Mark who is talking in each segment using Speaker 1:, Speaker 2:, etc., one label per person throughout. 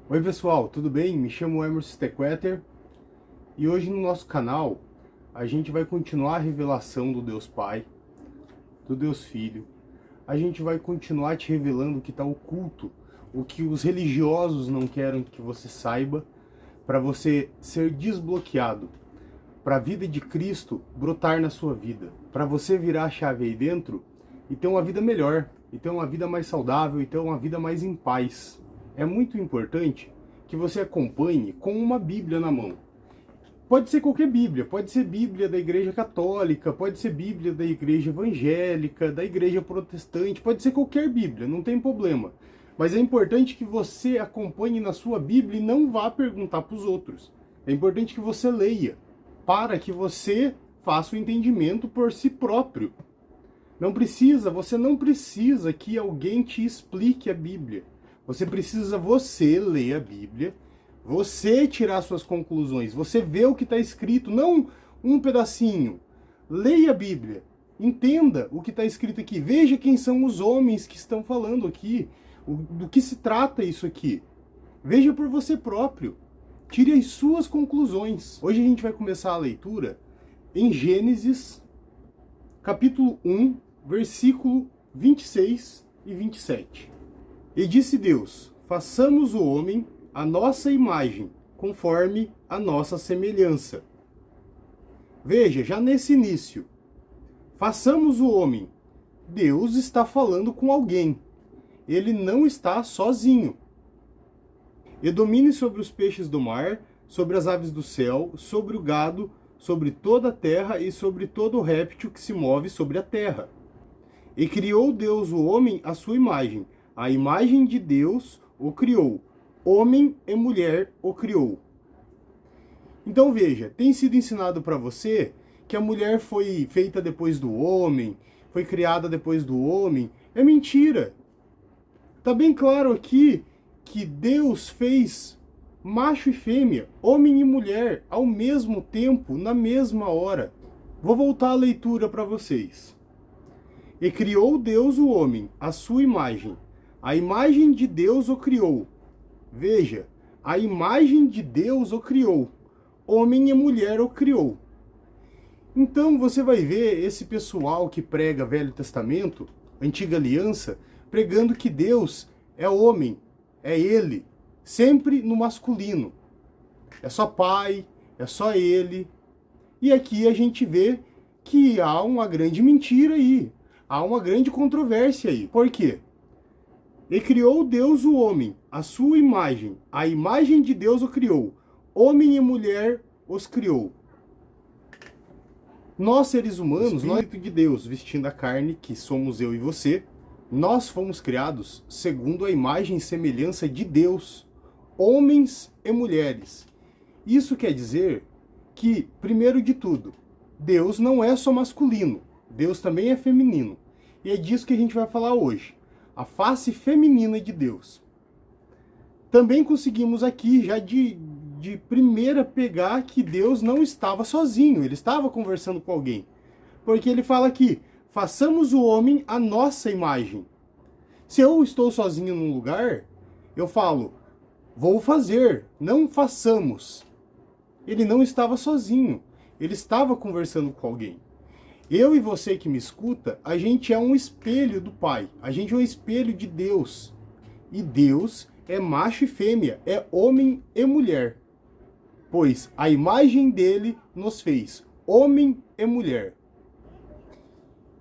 Speaker 1: Oi pessoal, tudo bem? Me chamo Emerson Stequeter e hoje no nosso canal a gente vai continuar a revelação do Deus Pai, do Deus Filho. A gente vai continuar te revelando o que está oculto, o que os religiosos não querem que você saiba, para você ser desbloqueado, para a vida de Cristo brotar na sua vida, para você virar a chave aí dentro e ter uma vida melhor, e ter uma vida mais saudável, e ter uma vida mais em paz. É muito importante que você acompanhe com uma Bíblia na mão. Pode ser qualquer Bíblia, pode ser Bíblia da Igreja Católica, pode ser Bíblia da Igreja Evangélica, da Igreja Protestante, pode ser qualquer Bíblia, não tem problema. Mas é importante que você acompanhe na sua Bíblia e não vá perguntar para os outros. É importante que você leia, para que você faça o entendimento por si próprio. Você não precisa que alguém te explique a Bíblia. Você ler a Bíblia, você tirar suas conclusões, você vê o que está escrito, não um pedacinho. Leia a Bíblia, entenda o que está escrito aqui, veja quem são os homens que estão falando aqui, do que se trata isso aqui. Veja por você próprio, tire as suas conclusões. Hoje a gente vai começar a leitura em Gênesis, capítulo 1, versículo 26 e 27. E disse Deus: façamos o homem à nossa imagem, conforme a nossa semelhança. Veja, já nesse início, façamos o homem. Deus está falando com alguém. Ele não está sozinho. E domine sobre os peixes do mar, sobre as aves do céu, sobre o gado, sobre toda a terra e sobre todo o réptil que se move sobre a terra. E criou Deus o homem à sua imagem. A imagem de Deus o criou. Homem e mulher o criou. Então veja, tem sido ensinado para você que a mulher foi feita depois do homem, foi criada depois do homem. É mentira. Está bem claro aqui que Deus fez macho e fêmea, homem e mulher, ao mesmo tempo, na mesma hora. Vou voltar a leitura para vocês. E criou Deus o homem, à sua imagem. A imagem de Deus o criou. Veja, a imagem de Deus o criou. Homem e mulher o criou. Então você vai ver esse pessoal que prega Velho Testamento, Antiga Aliança, pregando que Deus é homem, é ele, sempre no masculino. É só pai, é só ele. E aqui a gente vê que há uma grande mentira aí. Há uma grande controvérsia aí. Por quê? E criou Deus o homem, a sua imagem. A imagem de Deus o criou. Homem e mulher os criou. Nós, seres humanos, nós de Deus, vestindo a carne, que somos eu e você, nós fomos criados segundo a imagem e semelhança de Deus, homens e mulheres. Isso quer dizer que, primeiro de tudo, Deus não é só masculino, Deus também é feminino. E é disso que a gente vai falar hoje. A face feminina de Deus. Também conseguimos aqui, já de primeira, pegar que Deus não estava sozinho, ele estava conversando com alguém. Porque ele fala aqui, façamos o homem à nossa imagem. Se eu estou sozinho num lugar, eu falo, vou fazer, não façamos. Ele não estava sozinho, ele estava conversando com alguém. Eu e você que me escuta, a gente é um espelho do Pai. A gente é um espelho de Deus. E Deus é macho e fêmea, é homem e mulher. Pois a imagem dele nos fez, homem e mulher.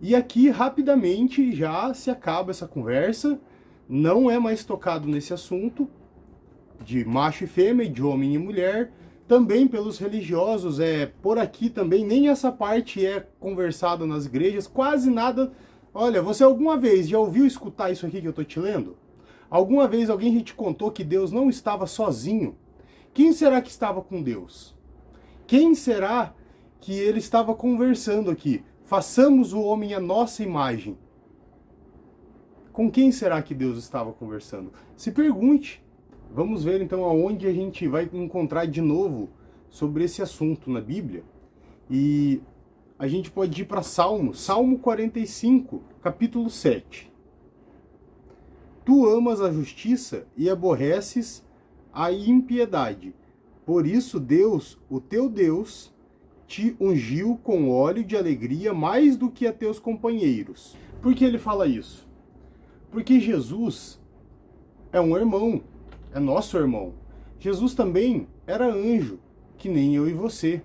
Speaker 1: E aqui, rapidamente, já se acaba essa conversa. Não é mais tocado nesse assunto de macho e fêmea, de homem e mulher. Também pelos religiosos, por aqui também, nem essa parte é conversada nas igrejas, quase nada. Olha, você alguma vez já ouviu escutar isso aqui que eu estou te lendo? Alguma vez alguém já te contou que Deus não estava sozinho? Quem será que estava com Deus? Quem será que ele estava conversando aqui? Façamos o homem à nossa imagem. Com quem será que Deus estava conversando? Se pergunte. Vamos ver então aonde a gente vai encontrar de novo sobre esse assunto na Bíblia. E a gente pode ir para Salmo 45, capítulo 7. Tu amas a justiça e aborreces a impiedade. Por isso Deus, o teu Deus, te ungiu com óleo de alegria mais do que a teus companheiros. Por que ele fala isso? Porque Jesus é um irmão, é nosso irmão. Jesus também era anjo, que nem eu e você.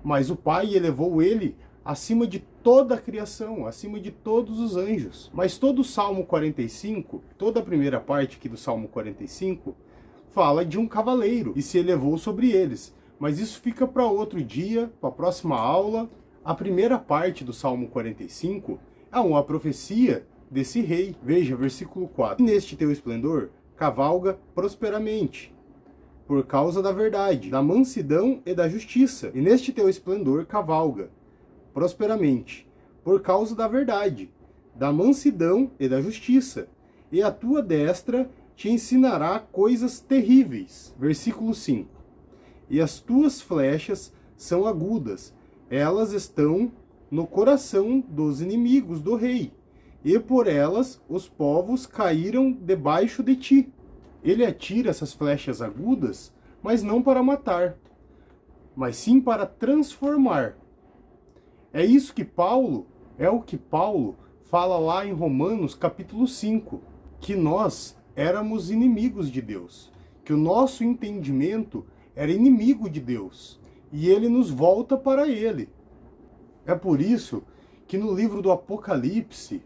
Speaker 1: Mas o Pai elevou ele acima de toda a criação, acima de todos os anjos. Mas todo o Salmo 45, toda a primeira parte aqui do Salmo 45, fala de um cavaleiro e se elevou sobre eles. Mas isso fica para outro dia, para a próxima aula. A primeira parte do Salmo 45 é uma profecia desse rei. Veja, versículo 4. Neste teu esplendor, cavalga prosperamente, por causa da verdade, da mansidão e da justiça. E neste teu esplendor, cavalga prosperamente, por causa da verdade, da mansidão e da justiça. E a tua destra te ensinará coisas terríveis. Versículo 5. E as tuas flechas são agudas, elas estão no coração dos inimigos do rei, e por elas os povos caíram debaixo de ti. Ele atira essas flechas agudas, mas não para matar, mas sim para transformar. É isso que o que Paulo fala lá em Romanos capítulo 5, que nós éramos inimigos de Deus, que o nosso entendimento era inimigo de Deus, e ele nos volta para ele. É por isso que no livro do Apocalipse,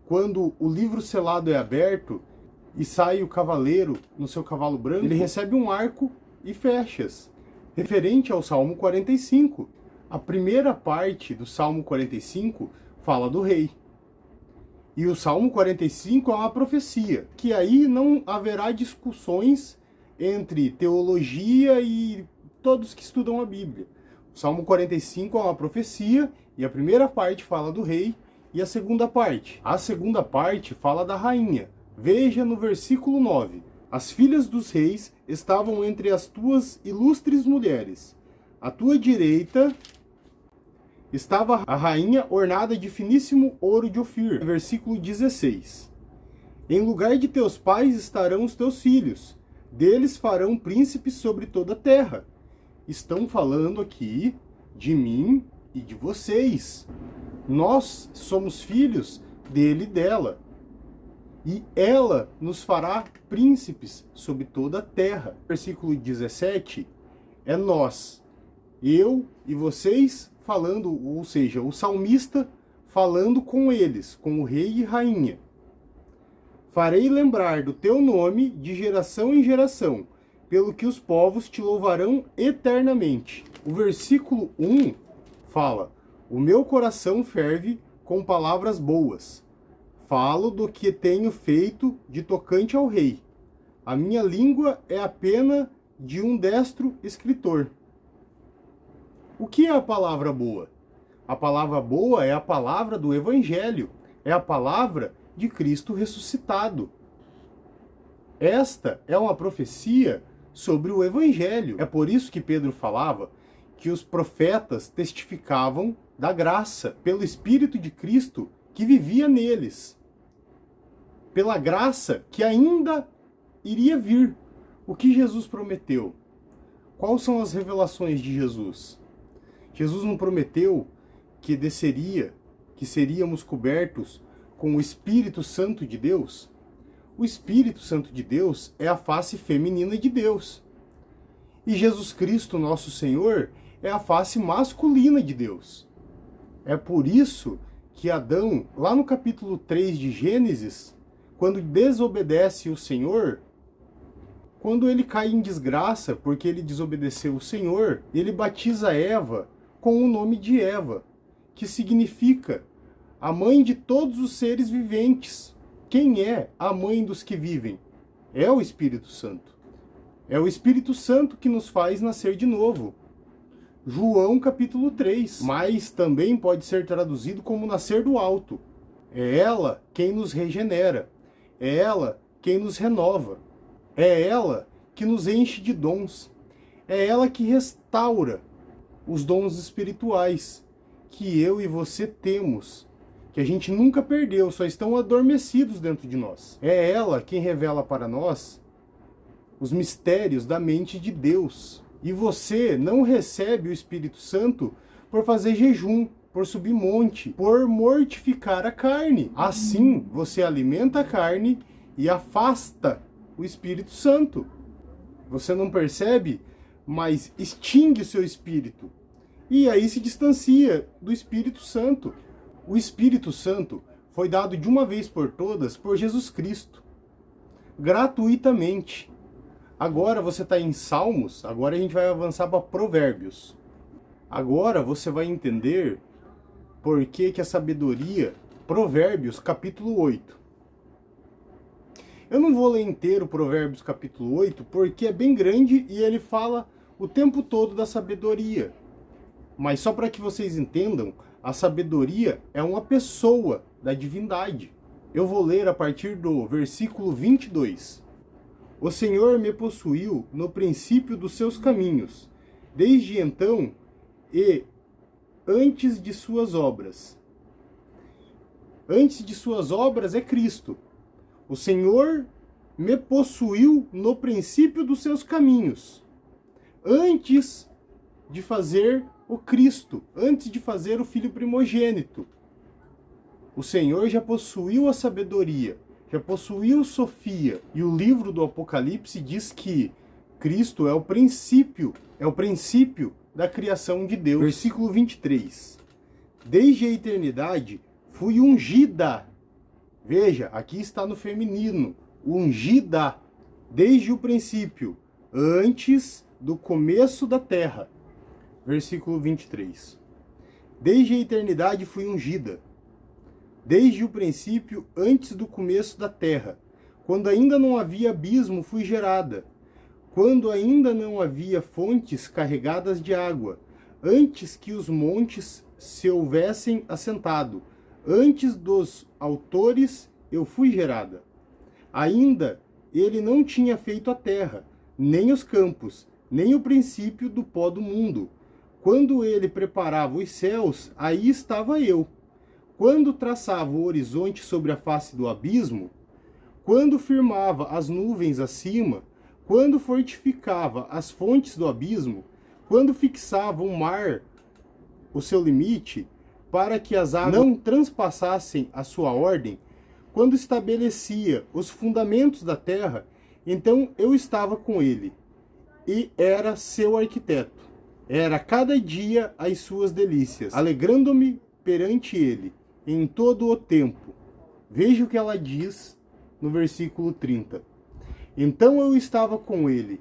Speaker 1: quando o livro selado é aberto e sai o cavaleiro no seu cavalo branco, ele recebe um arco e flechas, referente ao Salmo 45. A primeira parte do Salmo 45 fala do rei. E o Salmo 45 é uma profecia, que aí não haverá discussões entre teologia e todos que estudam a Bíblia. O Salmo 45 é uma profecia, e a primeira parte fala do rei, e a segunda parte fala da rainha. Veja no versículo 9. As filhas dos reis estavam entre as tuas ilustres mulheres. À tua direita estava a rainha ornada de finíssimo ouro de Ofir. Versículo 16. Em lugar de teus pais estarão os teus filhos, deles farão príncipes sobre toda a terra. Estão falando aqui de mim e de vocês. Nós somos filhos dele e dela. E ela nos fará príncipes sobre toda a terra. Versículo 17 é nós, eu e vocês falando, ou seja, o salmista falando com eles, com o rei e rainha. Farei lembrar do teu nome de geração em geração, pelo que os povos te louvarão eternamente. O versículo 1 fala: o meu coração ferve com palavras boas. Falo do que tenho feito de tocante ao rei. A minha língua é a pena de um destro escritor. O que é a palavra boa? A palavra boa é a palavra do Evangelho, é a palavra de Cristo ressuscitado. Esta é uma profecia sobre o Evangelho. É por isso que Pedro falava que os profetas testificavam da graça, pelo Espírito de Cristo que vivia neles, pela graça que ainda iria vir. O que Jesus prometeu? Quais são as revelações de Jesus? Jesus não prometeu que desceria, que seríamos cobertos com o Espírito Santo de Deus? O Espírito Santo de Deus é a face feminina de Deus. E Jesus Cristo, nosso Senhor, é a face masculina de Deus. É por isso que Adão, lá no capítulo 3 de Gênesis, quando desobedece o Senhor, quando ele cai em desgraça porque ele desobedeceu o Senhor, ele batiza Eva com o nome de Eva, que significa a mãe de todos os seres viventes. Quem é a mãe dos que vivem? É o Espírito Santo. É o Espírito Santo que nos faz nascer de novo. João capítulo 3, mas também pode ser traduzido como nascer do alto. É ela quem nos regenera. É ela quem nos renova. É ela que nos enche de dons. É ela que restaura os dons espirituais que eu e você temos, que a gente nunca perdeu, só estão adormecidos dentro de nós. É ela quem revela para nós os mistérios da mente de Deus. E você não recebe o Espírito Santo por fazer jejum, por subir monte, por mortificar a carne. Assim, você alimenta a carne e afasta o Espírito Santo. Você não percebe, mas extingue o seu espírito. E aí se distancia do Espírito Santo. O Espírito Santo foi dado de uma vez por todas por Jesus Cristo, gratuitamente. Agora você está em Salmos, agora a gente vai avançar para Provérbios. Agora você vai entender por que a sabedoria, Provérbios capítulo 8. Eu não vou ler inteiro Provérbios capítulo 8, porque é bem grande e ele fala o tempo todo da sabedoria. Mas só para que vocês entendam, a sabedoria é uma pessoa da divindade. Eu vou ler a partir do versículo 22. O Senhor me possuiu no princípio dos seus caminhos, desde então e antes de suas obras. Antes de suas obras é Cristo. O Senhor me possuiu no princípio dos seus caminhos, antes de fazer o Cristo, antes de fazer o Filho primogênito. O Senhor já possuiu a sabedoria, já possuiu Sofia. E o livro do Apocalipse diz que Cristo é o princípio da criação de Deus. Versículo 23. Desde a eternidade fui ungida. Veja, aqui está no feminino. Ungida. Desde o princípio, antes do começo da terra. Versículo 23. Desde a eternidade fui ungida. Desde o princípio, antes do começo da terra. Quando ainda não havia abismo, fui gerada. Quando ainda não havia fontes carregadas de água. Antes que os montes se houvessem assentado. Antes dos autores, eu fui gerada. Ainda ele não tinha feito a terra, nem os campos, nem o princípio do pó do mundo. Quando ele preparava os céus, aí estava eu. Quando traçava o horizonte sobre a face do abismo, quando firmava as nuvens acima, quando fortificava as fontes do abismo, quando fixava o mar, o seu limite, para que as águas não transpassassem a sua ordem, quando estabelecia os fundamentos da terra, então eu estava com ele, e era seu arquiteto. Era cada dia as suas delícias, alegrando-me perante ele, em todo o tempo. Veja o que ela diz no versículo 30. Então eu estava com ele,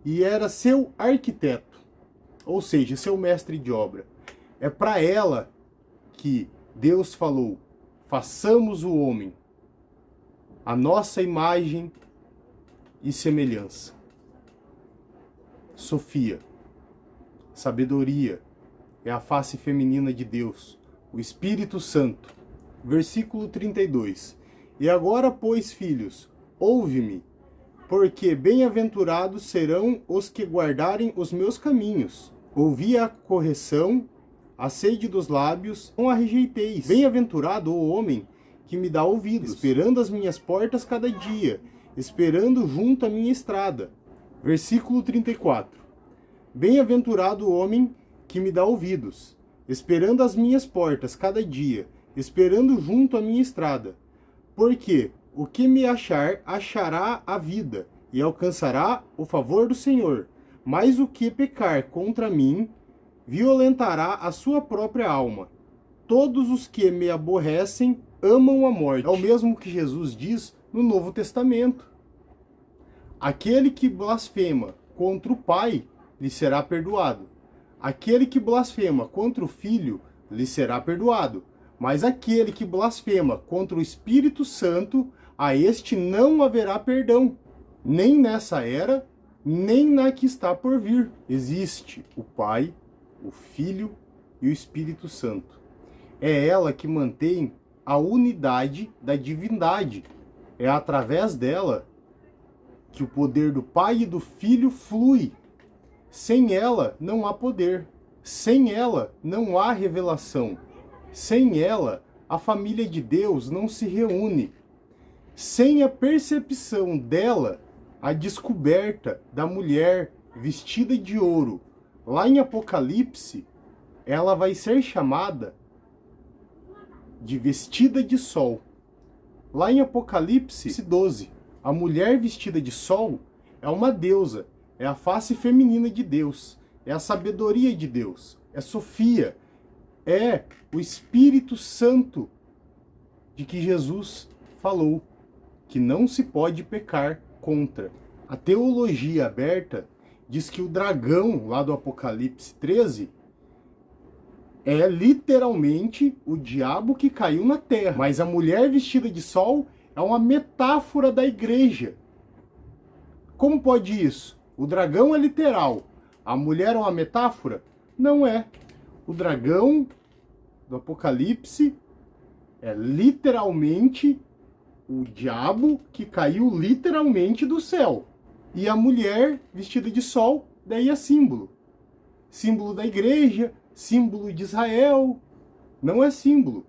Speaker 1: e era seu arquiteto, ou seja, seu mestre de obra. É para ela que Deus falou, façamos o homem, a nossa imagem e semelhança. Sofia, sabedoria, é a face feminina de Deus, o Espírito Santo. Versículo 32. E agora, pois, filhos, ouve-me, porque bem-aventurados serão os que guardarem os meus caminhos. Ouvi a correção, a sede dos lábios, não a rejeiteis. Bem-aventurado o homem que me dá ouvidos, esperando as minhas portas cada dia, esperando junto à minha estrada. Versículo 34. Bem-aventurado o homem que me dá ouvidos, esperando as minhas portas cada dia, esperando junto à minha estrada. Porque o que me achar, achará a vida, e alcançará o favor do Senhor. Mas o que pecar contra mim, violentará a sua própria alma. Todos os que me aborrecem amam a morte. É o mesmo que Jesus diz no Novo Testamento. Aquele que blasfema contra o Pai, lhe será perdoado. Aquele que blasfema contra o Filho, lhe será perdoado. Mas aquele que blasfema contra o Espírito Santo, a este não haverá perdão, nem nessa era, nem na que está por vir. Existe o Pai, o Filho e o Espírito Santo. É ela que mantém a unidade da divindade. É através dela que o poder do Pai e do Filho flui. Sem ela não há poder. Sem ela não há revelação. Sem ela, a família de Deus não se reúne. Sem a percepção dela, a descoberta da mulher vestida de ouro, lá em Apocalipse, ela vai ser chamada de vestida de sol. Lá em Apocalipse 12, a mulher vestida de sol é uma deusa, é a face feminina de Deus, é a sabedoria de Deus, é Sofia, é o Espírito Santo de que Jesus falou, que não se pode pecar contra. A teologia aberta diz que o dragão, lá do Apocalipse 13, é literalmente o diabo que caiu na terra. Mas a mulher vestida de sol é uma metáfora da igreja. Como pode isso? O dragão é literal. A mulher é uma metáfora? Não é. O dragão do Apocalipse é literalmente o diabo que caiu literalmente do céu. E a mulher vestida de sol, daí é símbolo. Símbolo da igreja, símbolo de Israel. Não é símbolo.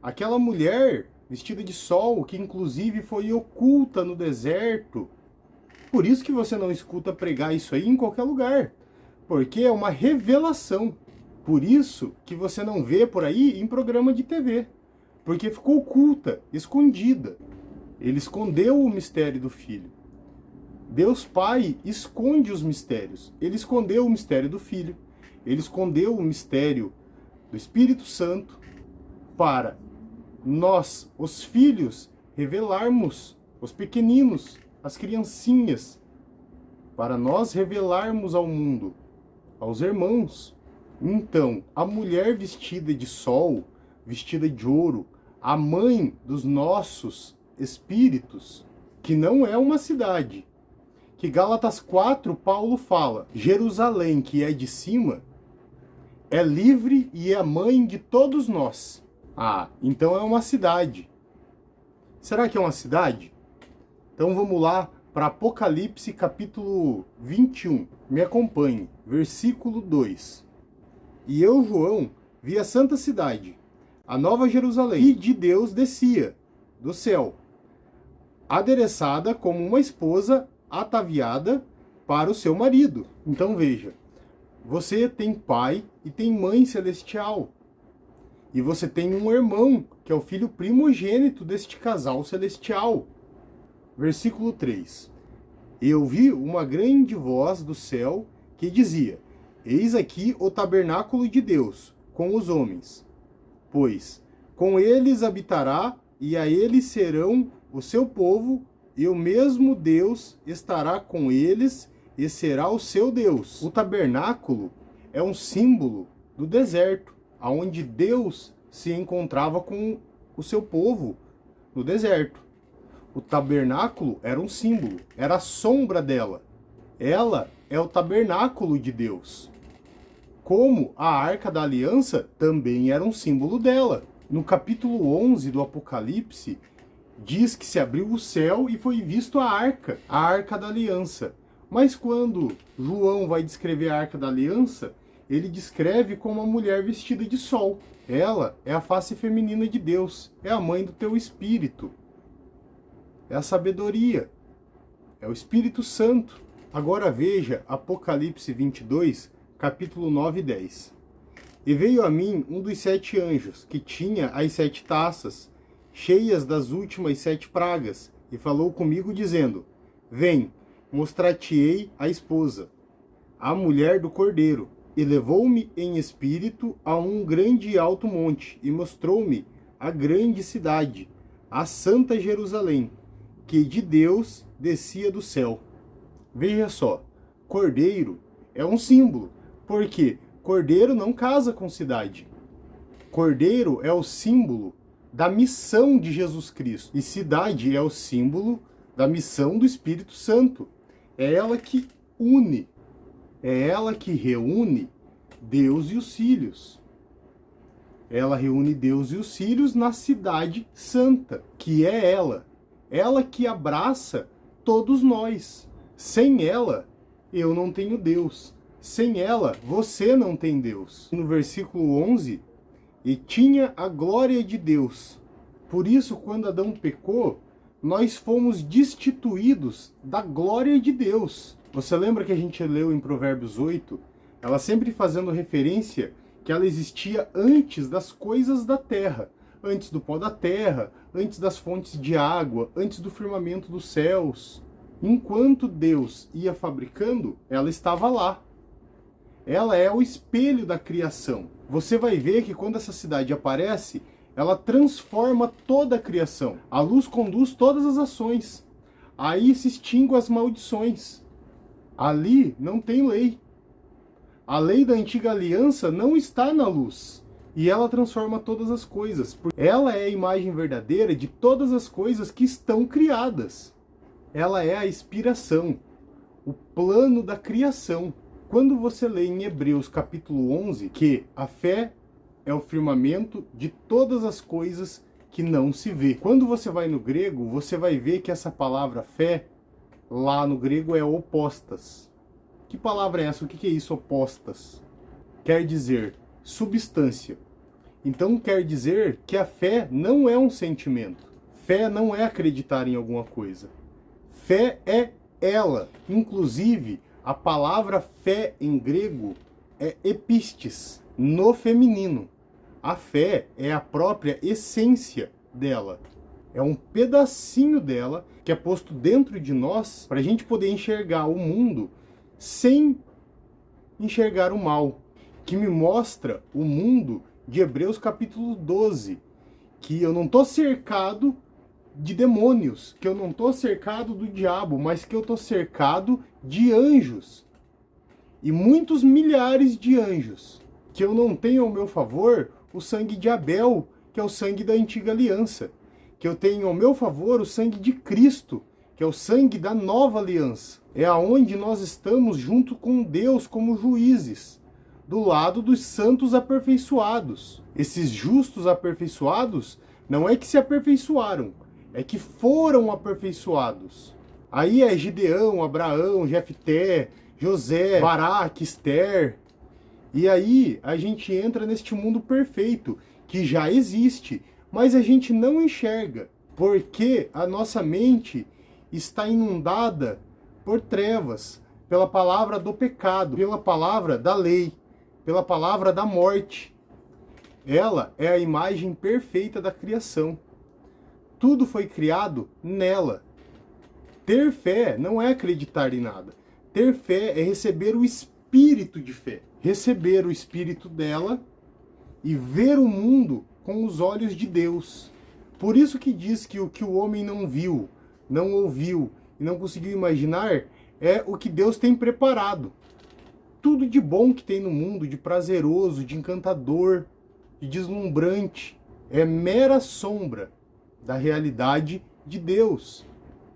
Speaker 1: Aquela mulher vestida de sol, que inclusive foi oculta no deserto. Por isso que você não escuta pregar isso aí em qualquer lugar. Porque é uma revelação. Por isso que você não vê por aí em programa de TV. Porque ficou oculta, escondida. Ele escondeu o mistério do Filho. Deus Pai esconde os mistérios. Ele escondeu o mistério do Filho. Ele escondeu o mistério do Espírito Santo para nós, os filhos, revelarmos, os pequeninos, as criancinhas, para nós revelarmos ao mundo, aos irmãos. Então, a mulher vestida de sol, vestida de ouro, a mãe dos nossos espíritos, que não é uma cidade, que Gálatas 4, Paulo fala, Jerusalém, que é de cima, é livre e é a mãe de todos nós. Ah, então é uma cidade. Será que é uma cidade? Então vamos lá para Apocalipse capítulo 21. Me acompanhe, versículo 2. E eu, João, vi a santa cidade, a nova Jerusalém, que de Deus descia do céu, adereçada como uma esposa ataviada para o seu marido. Então veja, você tem pai e tem mãe celestial. E você tem um irmão, que é o filho primogênito deste casal celestial. Versículo 3. Eu vi uma grande voz do céu que dizia, eis aqui o tabernáculo de Deus, com os homens. Pois com eles habitará, e a eles serão o seu povo, e o mesmo Deus estará com eles, e será o seu Deus. O tabernáculo é um símbolo do deserto, onde Deus se encontrava com o seu povo no deserto. O tabernáculo era um símbolo, era a sombra dela. Ela é o tabernáculo de Deus. Como a Arca da Aliança também era um símbolo dela. No capítulo 11 do Apocalipse, diz que se abriu o céu e foi visto a Arca da Aliança. Mas quando João vai descrever a Arca da Aliança, ele descreve como uma mulher vestida de sol. Ela é a face feminina de Deus, é a mãe do teu espírito. É a sabedoria, é o Espírito Santo. Agora veja Apocalipse 22, capítulo 9 e 10. E veio a mim um dos 7 anjos, que tinha as 7 taças, cheias das últimas 7 pragas, e falou comigo, dizendo, vem, mostrar-te-ei a esposa, a mulher do Cordeiro. E levou-me em espírito a um grande e alto monte, e mostrou-me a grande cidade, a santa Jerusalém, que de Deus descia do céu. Veja só, cordeiro é um símbolo, porque cordeiro não casa com cidade. Cordeiro é o símbolo da missão de Jesus Cristo, e cidade é o símbolo da missão do Espírito Santo. É ela que une, é ela que reúne Deus e os filhos. Ela reúne Deus e os filhos na cidade santa, que é ela. Ela que abraça todos nós. Sem ela, eu não tenho Deus. Sem ela, você não tem Deus. No versículo 11, e tinha a glória de Deus. Por isso, quando Adão pecou, nós fomos destituídos da glória de Deus. Você lembra que a gente leu em Provérbios 8? Ela sempre fazendo referência que ela existia antes das coisas da terra, antes do pó da terra, antes das fontes de água, antes do firmamento dos céus. Enquanto Deus ia fabricando, ela estava lá. Ela é o espelho da criação. Você vai ver que quando essa cidade aparece, ela transforma toda a criação. A luz conduz todas as ações. Aí se extinguem as maldições. Ali não tem lei. A lei da antiga aliança não está na luz. E ela transforma todas as coisas. Ela é a imagem verdadeira de todas as coisas que estão criadas. Ela é a inspiração, o plano da criação. Quando você lê em Hebreus capítulo 11 que a fé é o firmamento de todas as coisas que não se vê. Quando você vai no grego, você vai ver que essa palavra fé, lá no grego, é opostas. Que palavra é essa? O que é isso, opostas? Quer dizer substância. Então quer dizer que a fé não é um sentimento. Fé não é acreditar em alguma coisa. Fé é ela. Inclusive, a palavra fé em grego é epistes, no feminino. A fé é a própria essência dela. É um pedacinho dela que é posto dentro de nós para a gente poder enxergar o mundo sem enxergar o mal. Que me mostra o mundo de Hebreus capítulo 12. Que eu não estou cercado de demônios, que eu não estou cercado do diabo, mas que eu estou cercado de anjos. E muitos milhares de anjos. Que eu não tenho ao meu favor o sangue de Abel, que é o sangue da antiga aliança. Que eu tenho ao meu favor o sangue de Cristo, que é o sangue da nova aliança. É aonde nós estamos junto com Deus como juízes, do lado dos santos aperfeiçoados. Esses justos aperfeiçoados não é que se aperfeiçoaram, é que foram aperfeiçoados. Aí é Gideão, Abraão, Jefté, José, Baraque, Esther. E aí a gente entra neste mundo perfeito, que já existe, mas a gente não enxerga, porque a nossa mente está inundada por trevas, pela palavra do pecado, pela palavra da lei, pela palavra da morte. Ela é a imagem perfeita da criação. Tudo foi criado nela. Ter fé não é acreditar em nada. Ter fé é receber o espírito de fé. Receber o espírito dela e ver o mundo com os olhos de Deus. Por isso que diz que o que o homem não viu, não ouviu e não conseguiu imaginar é o que Deus tem preparado. Tudo de bom que tem no mundo, de prazeroso, de encantador, de deslumbrante, é mera sombra da realidade de Deus.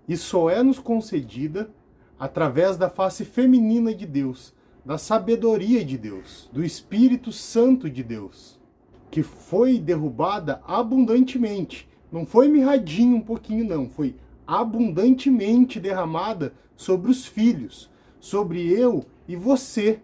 Speaker 1: E só é nos concedida através da face feminina de Deus, da sabedoria de Deus, do Espírito Santo de Deus, que foi derrubada abundantemente. Não foi mirradinho um pouquinho, não. Foi abundantemente derramada sobre os filhos, sobre eu e você.